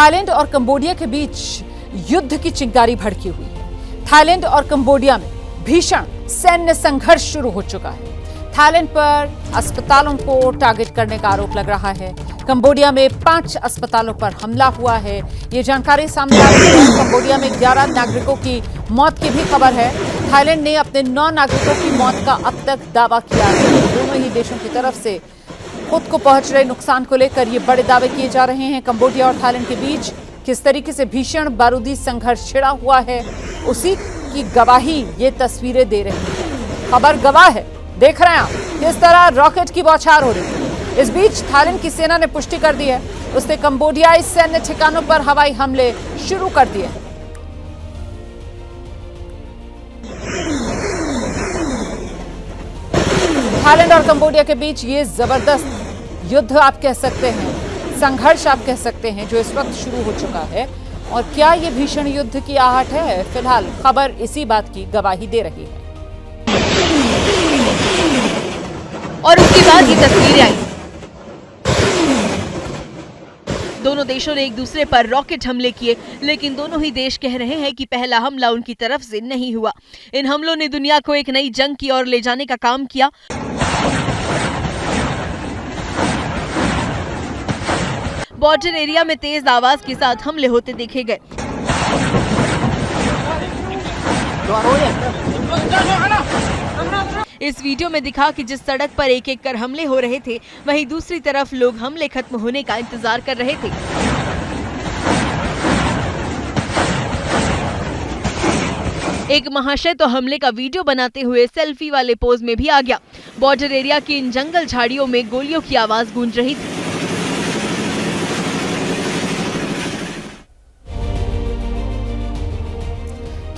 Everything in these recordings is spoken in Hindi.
थाईलैंड और कंबोडिया के बीच युद्ध की चिंगारी भड़की हुई है। थाईलैंड और कंबोडिया में भीषण सैन्य संघर्ष शुरू हो चुका है। थाईलैंड पर अस्पतालों को टारगेट करने का आरोप लग रहा है। कंबोडिया में 5 अस्पतालों पर हमला हुआ है। ये जानकारी सामने आ रही है। कंबोडिया में 11 नागरिकों की मौत की भी खबर है। थाईलैंड ने अपने 9 नागरिकों की मौत का अब तक दावा किया है। दोनों ही देशों की तरफ से खुद को पहुंच रहे नुकसान को लेकर ये बड़े दावे किए जा रहे हैं। कंबोडिया और थाईलैंड के बीच किस तरीके से भीषण बारूदी संघर्ष छिड़ा हुआ है, उसी की गवाही ये तस्वीरें दे रही है। खबर गवाह है। देख रहे हैं आप किस तरह रॉकेट की बौछार हो रही है। इस बीच थाईलैंड की सेना ने पुष्टि कर दी है, उसने कंबोडियाई सैन्य ठिकानों पर हवाई हमले शुरू कर दिए। थाईलैंड और कंबोडिया के बीच ये जबरदस्त युद्ध आप कह सकते हैं, संघर्ष आप कह सकते हैं, जो इस वक्त शुरू हो चुका है। और क्या ये भीषण युद्ध की आहट है? फिलहाल खबर इसी बात की गवाही दे रही है। और उसके बाद ये तस्वीरें आई। दोनों देशों ने एक दूसरे पर रॉकेट हमले किए, लेकिन दोनों ही देश कह रहे हैं कि पहला हमला उनकी तरफ से नहीं हुआ। इन हमलों ने दुनिया को एक नई जंग की ओर ले जाने का काम किया। बॉर्डर एरिया में तेज आवाज के साथ हमले होते देखे गए। इस वीडियो में दिखा कि जिस सड़क पर एक एक कर हमले हो रहे थे, वहीं दूसरी तरफ लोग हमले खत्म होने का इंतजार कर रहे थे। एक महाशय तो हमले का वीडियो बनाते हुए सेल्फी वाले पोज में भी आ गया। बॉर्डर एरिया की इन जंगल झाड़ियों में गोलियों की आवाज गूंज रही थी।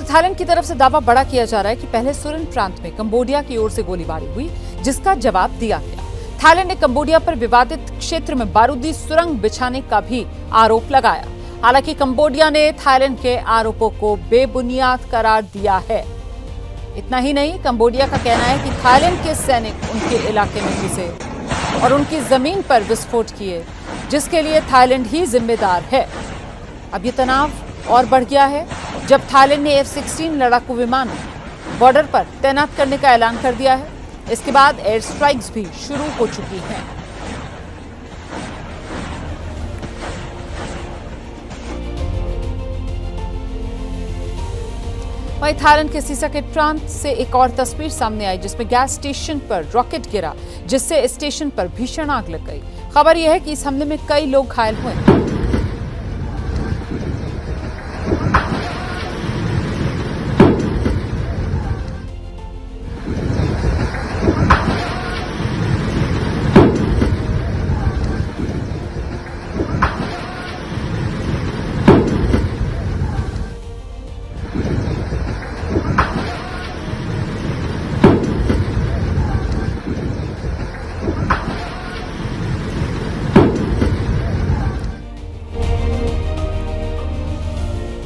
थाईलैंड की तरफ से दावा बड़ा किया जा रहा है कि पहले सुरन प्रांत में कंबोडिया की ओर से गोलीबारी हुई, जिसका जवाब दिया गया। थाईलैंड ने कंबोडिया पर विवादित क्षेत्र में बारूदी सुरंग बिछाने का भी आरोप लगाया। हालांकि कंबोडिया ने थाईलैंड के आरोपों को बेबुनियाद करार दिया है। इतना ही नहीं, कंबोडिया का कहना है कि थाईलैंड के सैनिक उनके इलाके में घुसे और उनकी जमीन पर विस्फोट किए, जिसके लिए थाईलैंड ही जिम्मेदार है। अब ये तनाव और बढ़ गया है जब थाईलैंड ने F-16 लड़ाकू विमान बॉर्डर पर तैनात करने का ऐलान कर दिया है। इसके बाद एयर स्ट्राइक्स भी शुरू हो चुकी हैं। वहीं थाईलैंड के सिसाकेट प्रांत से एक और तस्वीर सामने आई, जिसमें गैस स्टेशन पर रॉकेट गिरा, जिससे स्टेशन पर भीषण आग लग गई। खबर यह है कि इस हमले में कई लोग घायल हुए।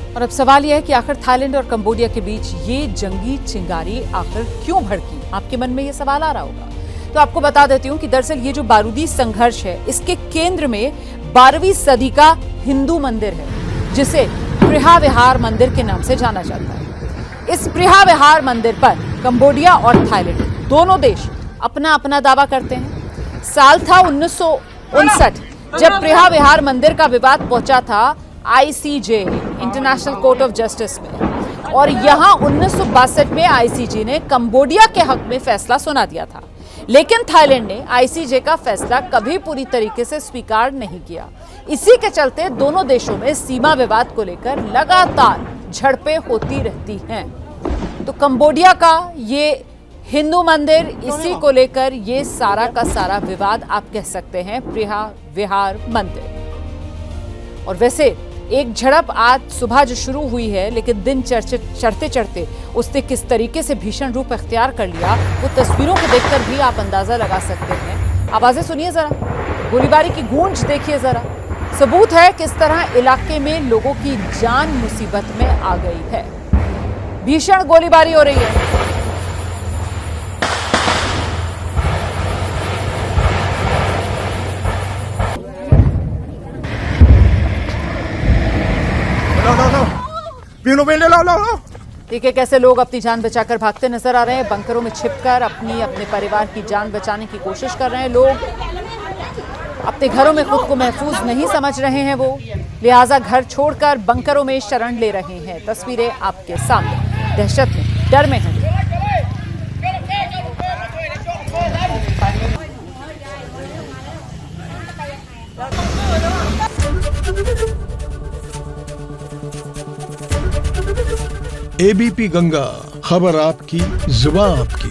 और अब सवाल यह है कि आखिर थाईलैंड और कंबोडिया के बीच ये जंगी चिंगारी आखिर क्यों भड़की? आपके मन में ये सवाल आ रहा होगा। तो आपको बता देती हूँ कि दरअसल ये जो बारूदी संघर्ष है, इसके केंद्र में 12वीं सदी का हिंदू मंदिर है, जिसे प्रिहा विहार मंदिर के नाम से जाना जाता है। इस प्रिहा विहार मंदिर पर कंबोडिया और थाईलैंड दोनों देश अपना अपना दावा करते हैं। साल था 1959 जब प्रिहा विहार मंदिर का विवाद पहुंचा था ICJ, international court of justice में, और यहां 1962 में ICJ ने कंबोडिया के हक में फैसला सुना दिया था। लेकिन थाईलैंड ने ICJ का फैसला कभी पूरी तरीके से स्वीकार नहीं किया। इसी के चलते दोनों देशों में सीमा विवाद को लेकर लगातार झड़पें होती रहती हैं। तो कंबोडिया का ये हिंदू मंदिर, इसी को लेकर ये सारा का सारा विवाद आप कह सकते हैं प्रिहा विहार मंदिर। और वैसे एक झड़प आज सुबह जो शुरू हुई है, लेकिन दिन चढ़ते चढ़ते उसने किस तरीके से भीषण रूप अख्तियार कर लिया, वो तस्वीरों को देखकर भी आप अंदाजा लगा सकते हैं। आवाजें सुनिए जरा, गोलीबारी की गूंज देखिए जरा। सबूत है किस तरह इलाके में लोगों की जान मुसीबत में आ गई है। भीषण गोलीबारी हो रही है। पीनो पेंडे लाओ। देखिए कैसे लोग अपनी जान बचाकर भागते नजर आ रहे हैं। बंकरों में छिपकर अपने परिवार की जान बचाने की कोशिश कर रहे हैं लोग। अपने घरों में खुद को महफूज नहीं समझ रहे हैं वो, लिहाजा घर छोड़कर बंकरों में शरण ले रहे हैं। तस्वीरें आपके सामने, दहशत में, डर में हैं। एबीपी गंगा, खबर आपकी, जुबान आपकी।